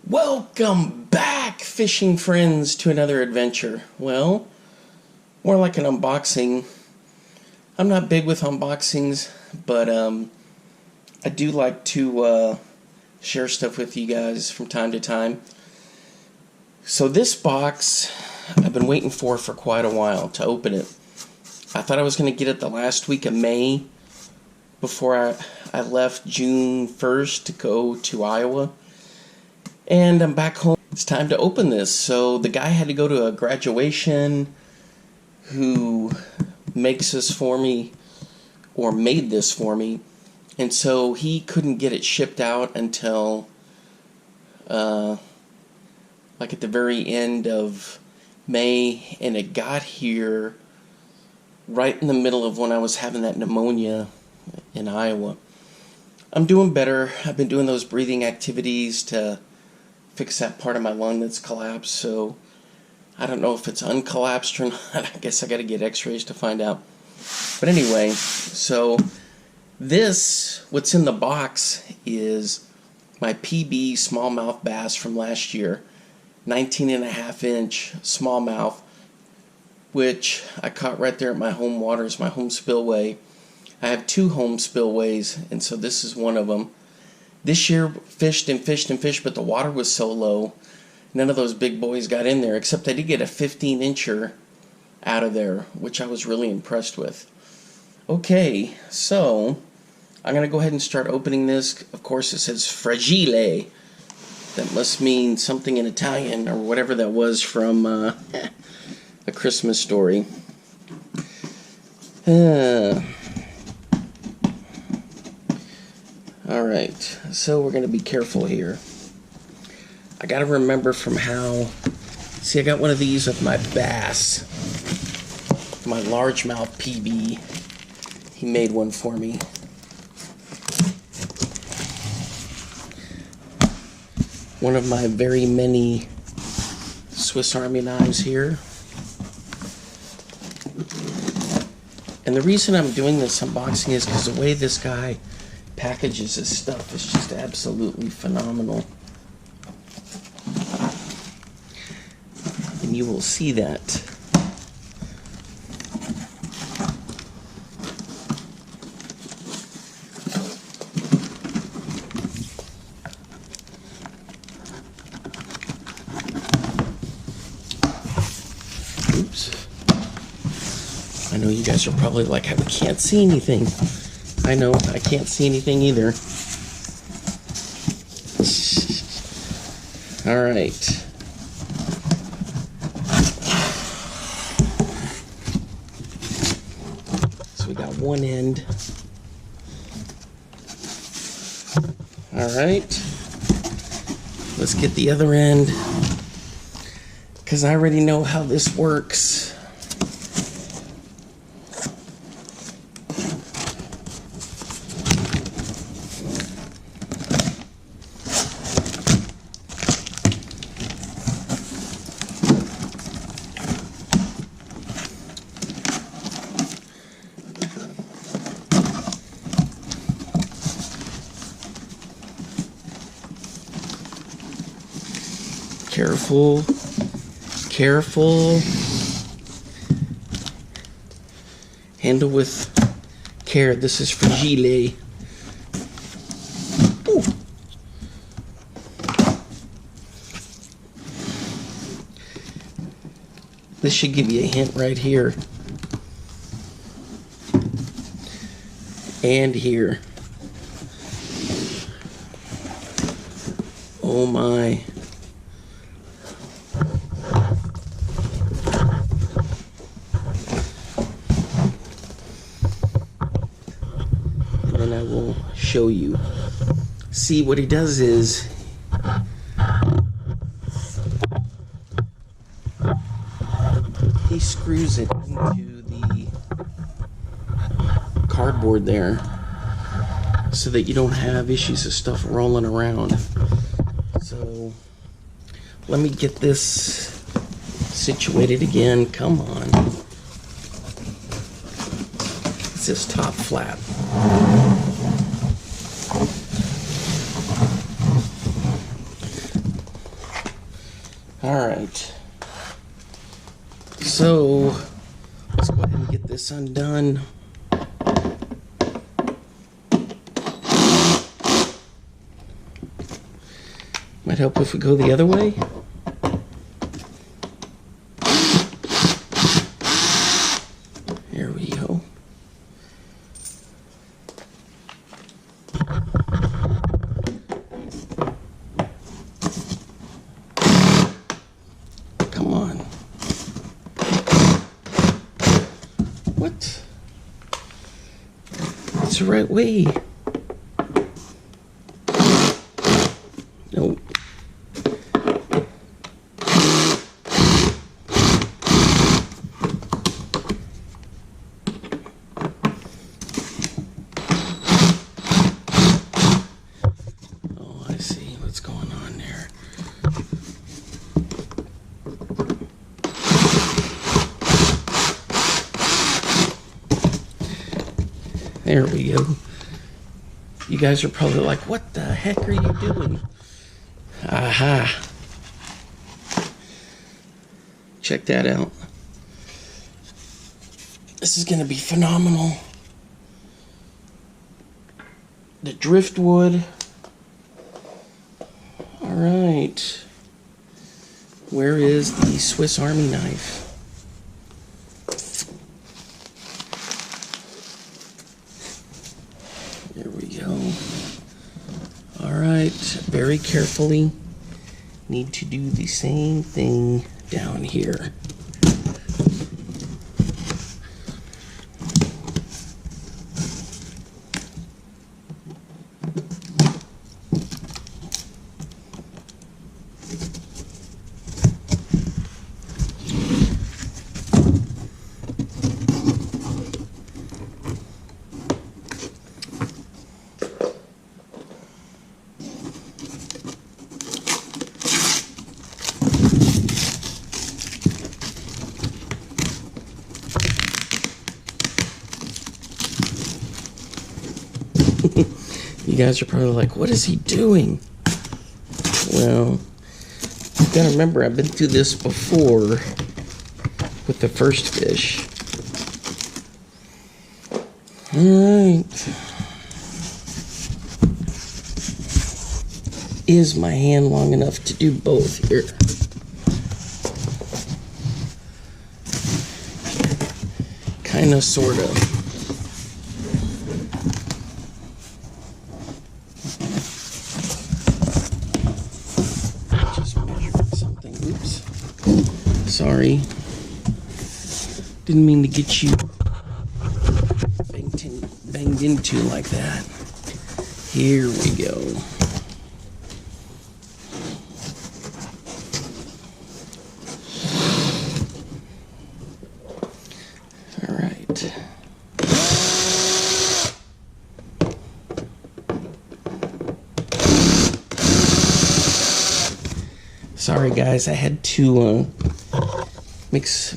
Welcome back, fishing friends, to another adventure. Well, more like an unboxing. I'm not big with unboxings, but I do like to share stuff with you guys from time to time. So this box, I've been waiting for quite a while to open it. I thought I was going to get it the last week of May before I left June 1st to go to Iowa. And I'm back home. It's time to open this. So the guy had to go to a graduation who makes this for me, or made this for me. And so he couldn't get it shipped out until like at the very end of May. And it got here right in the middle of when I was having that pneumonia in Iowa. I'm doing better. I've been doing those breathing activities to fix that part of my lung that's collapsed, so I don't know if it's uncollapsed or not. I guess I got to get x-rays to find out. But anyway, so what's in the box is my PB smallmouth bass from last year, 19.5-inch smallmouth, which I caught right there at my home waters, my home spillway. I have two home spillways, and so this is one of them. This year, fished, but the water was so low, none of those big boys got in there, except I did get a 15-incher out of there, which I was really impressed with. Okay, so I'm going to go ahead and start opening this. Of course, it says fragile. That must mean something in Italian, or whatever that was from A Christmas Story. Alright, so we're going to be careful here. I got to remember from how... See, I got one of these with my bass. My largemouth PB. He made one for me. One of my very many Swiss Army knives here. And the reason I'm doing this unboxing is because the way this guy packages his stuff is just absolutely phenomenal. And you will see that. Oops. I know you guys are probably like, I can't see anything. I know, I can't see anything either. Alright. So we got one end. Alright. Let's get the other end, because I already know how this works. Careful, careful. Handle with care. This is fragile. Ooh. This should give you a hint right here. And here. Oh my. And I will show you. See, what he does is he screws it into the cardboard there so that you don't have issues of stuff rolling around. So let me get this situated again. Come on. It's this top flap. Alright. So, let's go ahead and get this undone. Might help if we go the other way. There we go. Come on. What? It's the right way. Nope. Oh, I see what's going on there. There we go. You guys are probably like, what the heck are you doing? Aha. Check that out. This is going to be phenomenal. The driftwood. All right. Where is the Swiss Army knife? There we go. All right. Very carefully. Need to do the same thing down here. You guys are probably like, what is he doing? Well, you gotta remember, I've been through this before with the first fish. Alright. Is my hand long enough to do both here? Kinda, sorta. Sorry. Didn't mean to get you banged into like that. Here we go. All right. Sorry guys, I had to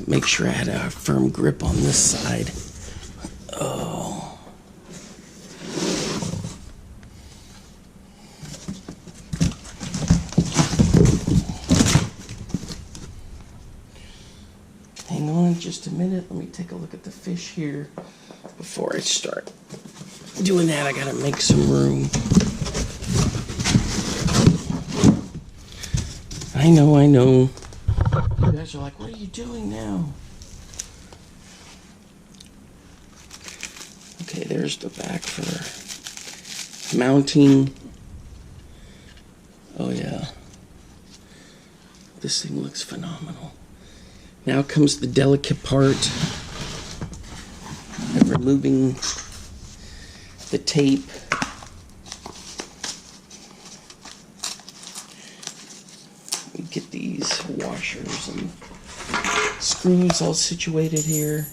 make sure I had a firm grip on this side. Oh. Hang on just a minute. Let me take a look at the fish here before I start doing that. I gotta make some room. I know. You guys are like, what are you doing now? Okay, there's the back for mounting. Oh yeah. This thing looks phenomenal. Now comes the delicate part of removing the tape. Get these washers and screws all situated here.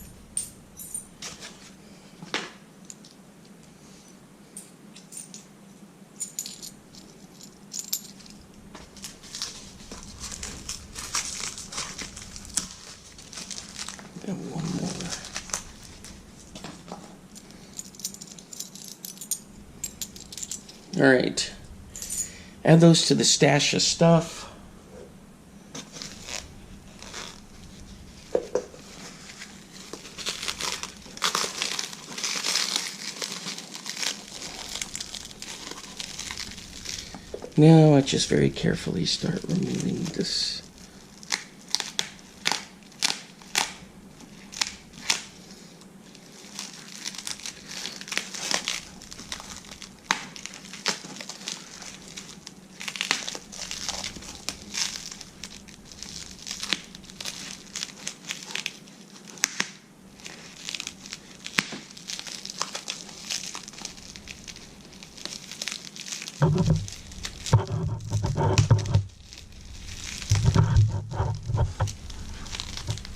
And one more. All right. Add those to the stash of stuff. Now I just very carefully start removing this.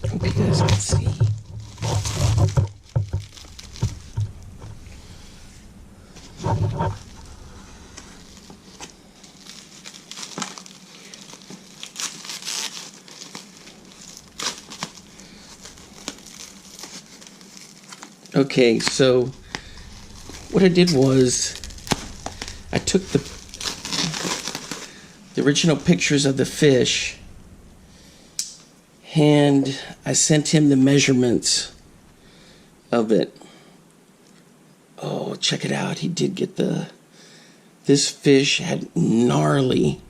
Hope you guys can see. Okay, so what I did was I took the original pictures of the fish and I sent him the measurements of it. Oh, check it out. He did get this fish had gnarly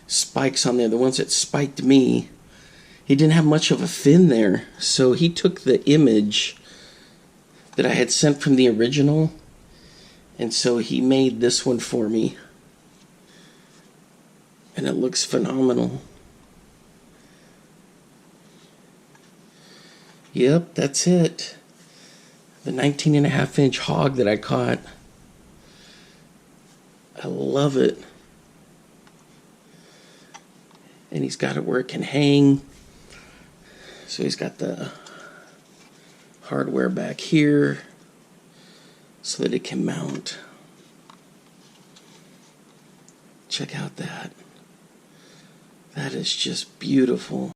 spikes on there. The ones that spiked me, he didn't have much of a fin there. So he took the image that I had sent from the original, and so he made this one for me. And it looks phenomenal. Yep, that's it. The 19.5-inch hog that I caught. I love it. And he's got it where it can hang. So he's got the hardware back here so that it can mount. Check out that. That is just beautiful.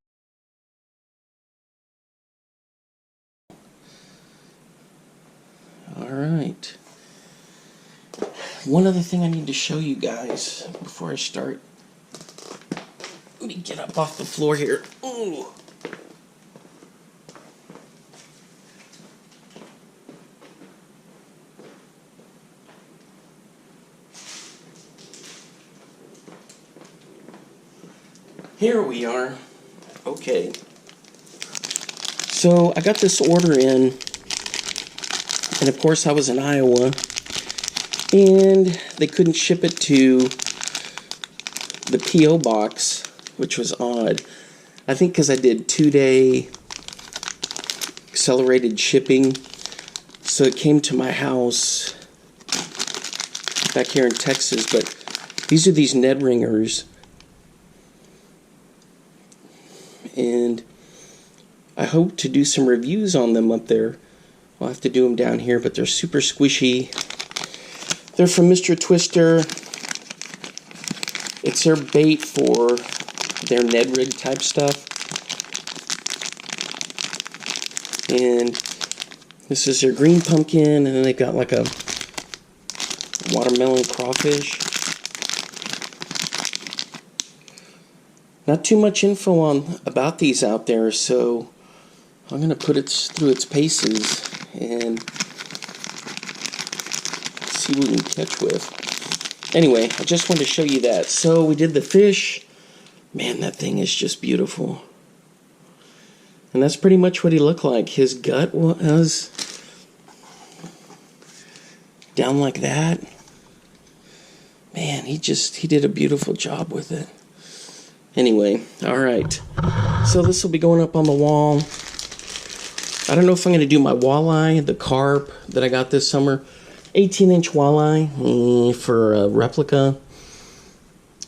All right. One other thing I need to show you guys before I start. Let me get up off the floor here. Ooh. Here we are. Okay. So I got this order in, and of course I was in Iowa, and they couldn't ship it to the P.O. box, which was odd. I think because I did 2-day accelerated shipping, so it came to my house back here in Texas. But these are these Ned ringers. And I hope to do some reviews on them up there. I'll have to do them down here, but they're super squishy. They're from Mr. Twister. It's their bait for their Ned rig type stuff. And this is their green pumpkin, and then they got like a watermelon crawfish. Not too much info about these out there, so I'm going to put it through its paces and see what we can catch with. Anyway, I just wanted to show you that. So we did the fish. Man, that thing is just beautiful. And that's pretty much what he looked like. His gut was down like that. Man, he did a beautiful job with it. Anyway, alright, so this will be going up on the wall. I don't know if I'm going to do my walleye, the carp that I got this summer. 18-inch walleye for a replica.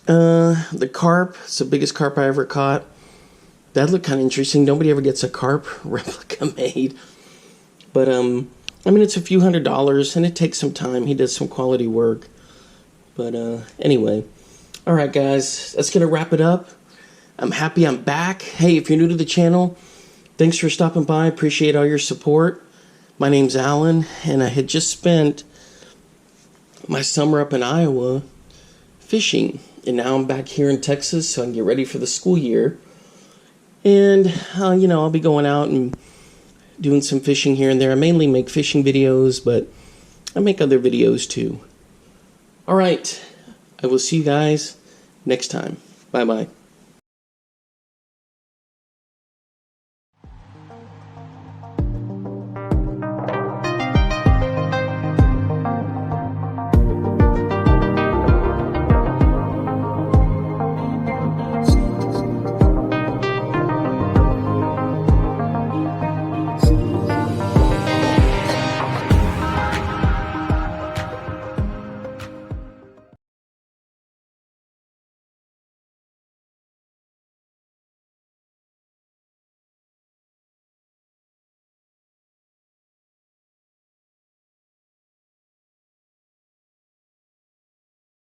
The carp, it's the biggest carp I ever caught. That looked kind of interesting. Nobody ever gets a carp replica made. But, I mean, it's a few $100s, and it takes some time. He does some quality work. But, anyway. Alright, guys, that's going to wrap it up. I'm happy I'm back. Hey, if you're new to the channel, thanks for stopping by. I appreciate all your support. My name's Alan, and I had just spent my summer up in Iowa fishing. And now I'm back here in Texas, so I can get ready for the school year. And, you know, I'll be going out and doing some fishing here and there. I mainly make fishing videos, but I make other videos too. All right. I will see you guys next time. Bye-bye.